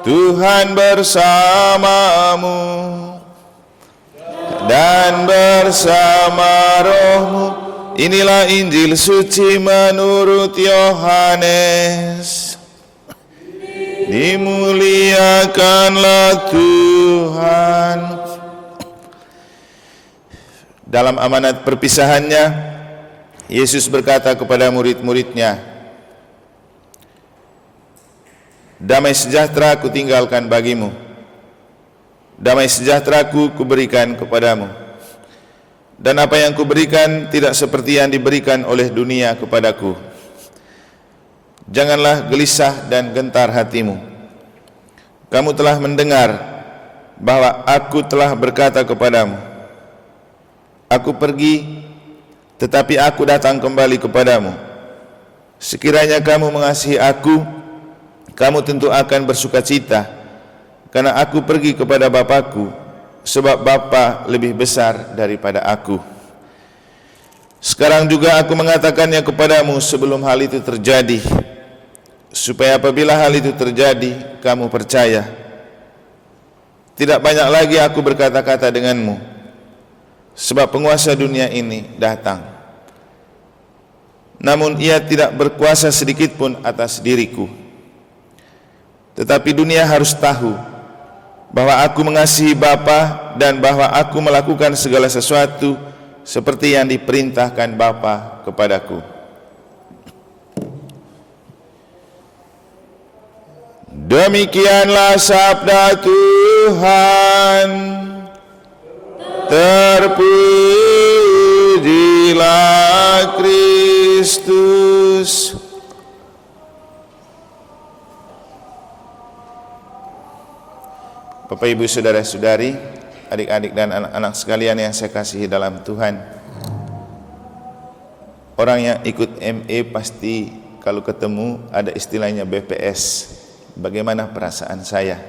Tuhan bersamamu dan bersama rohmu. Inilah Injil suci menurut Yohanes. Dimuliakanlah Tuhan. Dalam amanat perpisahannya, Yesus berkata kepada murid-muridnya, damai sejahtera kutinggalkan bagimu, damai sejahteraku kuberikan kepadamu. Dan apa yang kuberikan tidak seperti yang diberikan oleh dunia kepadaku. Janganlah gelisah dan gentar hatimu. Kamu telah mendengar bahwa aku telah berkata kepadamu, aku pergi, tetapi aku datang kembali kepadamu. Sekiranya kamu mengasihi aku, kamu tentu akan bersukacita, karena aku pergi kepada Bapa-Ku, sebab Bapa lebih besar daripada aku. Sekarang juga aku mengatakannya kepadamu sebelum hal itu terjadi, supaya apabila hal itu terjadi, kamu percaya. Tidak banyak lagi aku berkata-kata denganmu, sebab penguasa dunia ini datang. Namun ia tidak berkuasa sedikit pun atas diriku. Tetapi dunia harus tahu bahwa aku mengasihi Bapa dan bahwa aku melakukan segala sesuatu seperti yang diperintahkan Bapa kepadaku. Demikianlah sabda Tuhan. Terpujilah Kristus. Bapak, Ibu, saudara-saudari, adik-adik dan anak-anak sekalian yang saya kasihi dalam Tuhan. Orang yang ikut ME pasti kalau ketemu ada istilahnya BPS. Bagaimana perasaan saya?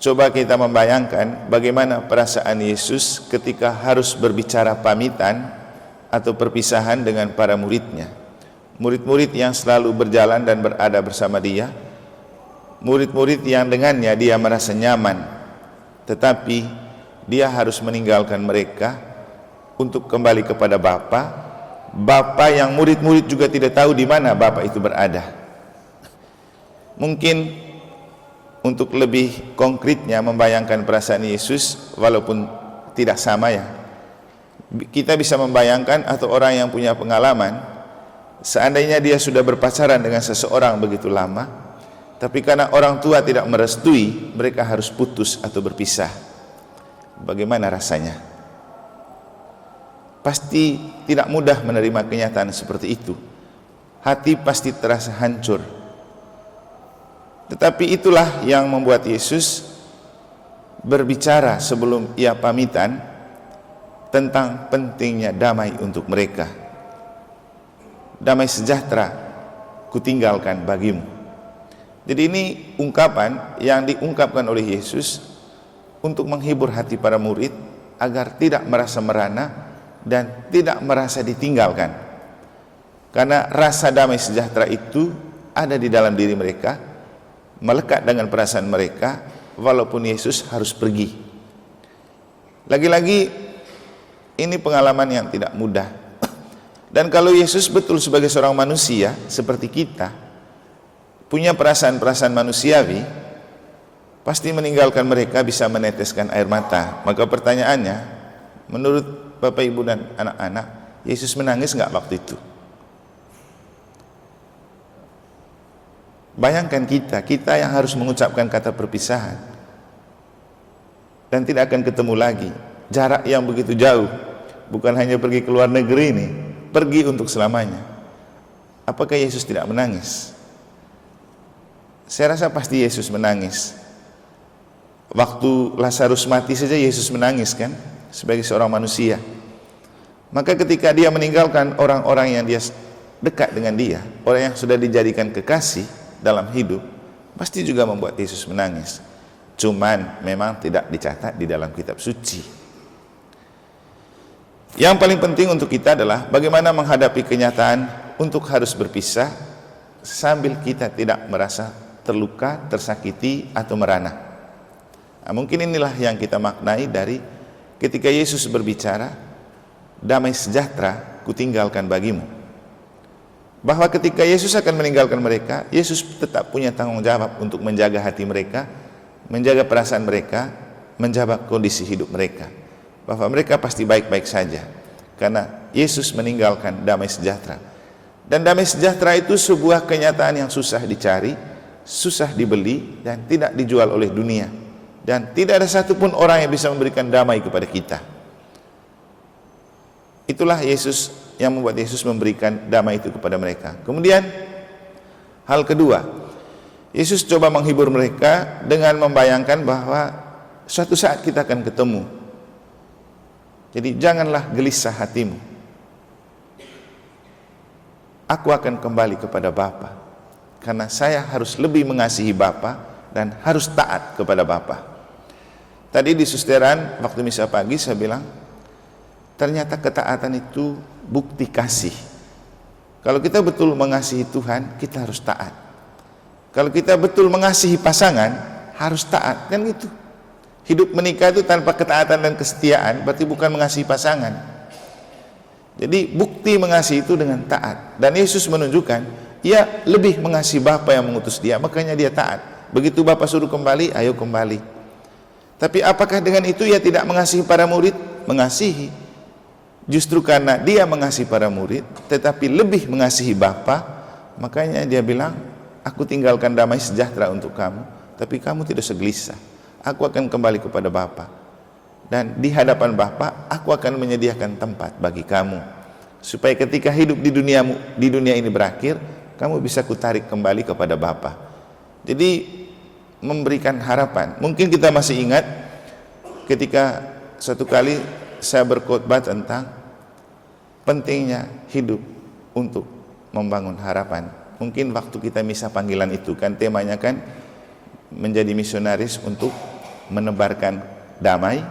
Coba kita membayangkan bagaimana perasaan Yesus ketika harus berbicara pamitan atau perpisahan dengan para muridnya. Murid-murid yang selalu berjalan dan berada bersama dia. Murid-murid yang dengannya dia merasa nyaman, tetapi dia harus meninggalkan mereka untuk kembali kepada Bapa. Bapa yang murid-murid juga tidak tahu di mana Bapa itu berada. Mungkin untuk lebih konkretnya membayangkan perasaan Yesus, walaupun tidak sama ya, kita bisa membayangkan atau orang yang punya pengalaman, seandainya dia sudah berpacaran dengan seseorang begitu lama, tapi karena orang tua tidak merestui, mereka harus putus atau berpisah. Bagaimana rasanya? Pasti tidak mudah menerima kenyataan seperti itu. Hati pasti terasa hancur. Tetapi itulah yang membuat Yesus berbicara sebelum ia pamitan tentang pentingnya damai untuk mereka. Damai sejahtera kutinggalkan bagimu. Jadi ini ungkapan yang diungkapkan oleh Yesus untuk menghibur hati para murid agar tidak merasa merana dan tidak merasa ditinggalkan. Karena rasa damai sejahtera itu ada di dalam diri mereka, melekat dengan perasaan mereka walaupun Yesus harus pergi. Lagi-lagi ini pengalaman yang tidak mudah. Dan kalau Yesus betul sebagai seorang manusia seperti kita, punya perasaan-perasaan manusiawi, pasti meninggalkan mereka bisa meneteskan air mata. Maka pertanyaannya, menurut Bapak, Ibu, dan anak-anak, Yesus menangis nggak waktu itu? Bayangkan kita yang harus mengucapkan kata perpisahan dan tidak akan ketemu lagi, jarak yang begitu jauh, bukan hanya pergi ke luar negeri ini, pergi untuk selamanya. Apakah Yesus tidak menangis? Saya rasa pasti Yesus menangis. Waktu Lazarus mati saja Yesus menangis kan, sebagai seorang manusia. Maka ketika dia meninggalkan orang-orang yang dia dekat dengan dia, orang yang sudah dijadikan kekasih dalam hidup, pasti juga membuat Yesus menangis. Cuman memang tidak dicatat di dalam kitab suci. Yang paling penting untuk kita adalah bagaimana menghadapi kenyataan untuk harus berpisah sambil kita tidak merasa terluka, tersakiti, atau merana. Nah, mungkin inilah yang kita maknai dari ketika Yesus berbicara, damai sejahtera kutinggalkan bagimu. Bahwa ketika Yesus akan meninggalkan mereka, Yesus tetap punya tanggung jawab untuk menjaga hati mereka, menjaga perasaan mereka, menjaga kondisi hidup mereka. Bahwa mereka pasti baik-baik saja, karena Yesus meninggalkan damai sejahtera. Dan damai sejahtera itu sebuah kenyataan yang susah dicari, susah dibeli, dan tidak dijual oleh dunia. Dan tidak ada satupun orang yang bisa memberikan damai kepada kita. Itulah Yesus, yang membuat Yesus memberikan damai itu kepada mereka. Kemudian hal kedua, Yesus coba menghibur mereka dengan membayangkan bahwa suatu saat kita akan ketemu. Jadi janganlah gelisah hatimu. Aku akan kembali kepada Bapa, karena saya harus lebih mengasihi Bapa dan harus taat kepada Bapa. Tadi di susteran waktu misa pagi saya bilang, ternyata ketaatan itu bukti kasih. Kalau kita betul mengasihi Tuhan, kita harus taat. Kalau kita betul mengasihi pasangan, harus taat, kan gitu. Hidup menikah itu tanpa ketaatan dan kesetiaan berarti bukan mengasihi pasangan. Jadi bukti mengasihi itu dengan taat. Dan Yesus menunjukkan, ia lebih mengasihi Bapa yang mengutus dia, makanya dia taat. Begitu Bapa suruh kembali, ayo kembali. Tapi apakah dengan itu ia tidak mengasihi para murid? Mengasihi. Justru karena dia mengasihi para murid, tetapi lebih mengasihi Bapa, makanya dia bilang, aku tinggalkan damai sejahtera untuk kamu, tapi kamu tidak usah gelisah. Aku akan kembali kepada Bapa. Dan di hadapan Bapa, aku akan menyediakan tempat bagi kamu. Supaya ketika hidup di dunia ini berakhir, kamu bisa kutarik kembali kepada Bapa. Jadi memberikan harapan. Mungkin kita masih ingat ketika suatu kali saya berkhotbah tentang pentingnya hidup untuk membangun harapan. Mungkin waktu kita misa panggilan itu kan temanya kan menjadi misionaris untuk menebarkan damai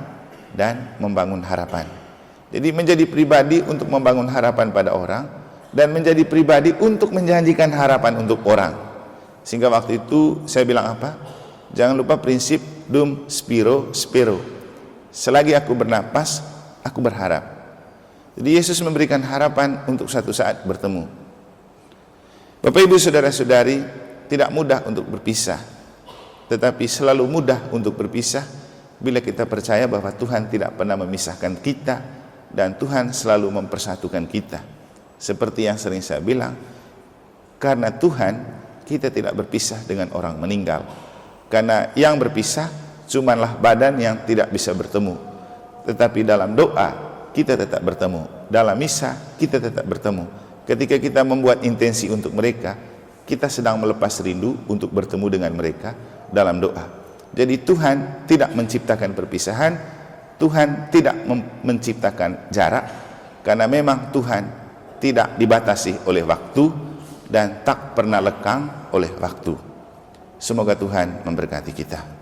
dan membangun harapan. Jadi menjadi pribadi untuk membangun harapan pada orang dan menjadi pribadi untuk menjanjikan harapan untuk orang. Sehingga waktu itu saya bilang apa? Jangan lupa prinsip dum spiro spero. Selagi aku bernapas, aku berharap. Jadi Yesus memberikan harapan untuk suatu saat bertemu. Bapak Ibu saudara-saudari, tidak mudah untuk berpisah, tetapi selalu mudah untuk berpisah bila kita percaya bahwa Tuhan tidak pernah memisahkan kita dan Tuhan selalu mempersatukan kita. Seperti yang sering saya bilang, karena Tuhan kita tidak berpisah dengan orang meninggal. Karena yang berpisah cumanlah badan yang tidak bisa bertemu. Tetapi dalam doa kita tetap bertemu, dalam misa kita tetap bertemu. Ketika kita membuat intensi untuk mereka, kita sedang melepas rindu untuk bertemu dengan mereka dalam doa. Jadi Tuhan tidak menciptakan perpisahan, Tuhan tidak menciptakan jarak, karena memang Tuhan tidak dibatasi oleh waktu dan tak pernah lekang oleh waktu. Semoga Tuhan memberkati kita.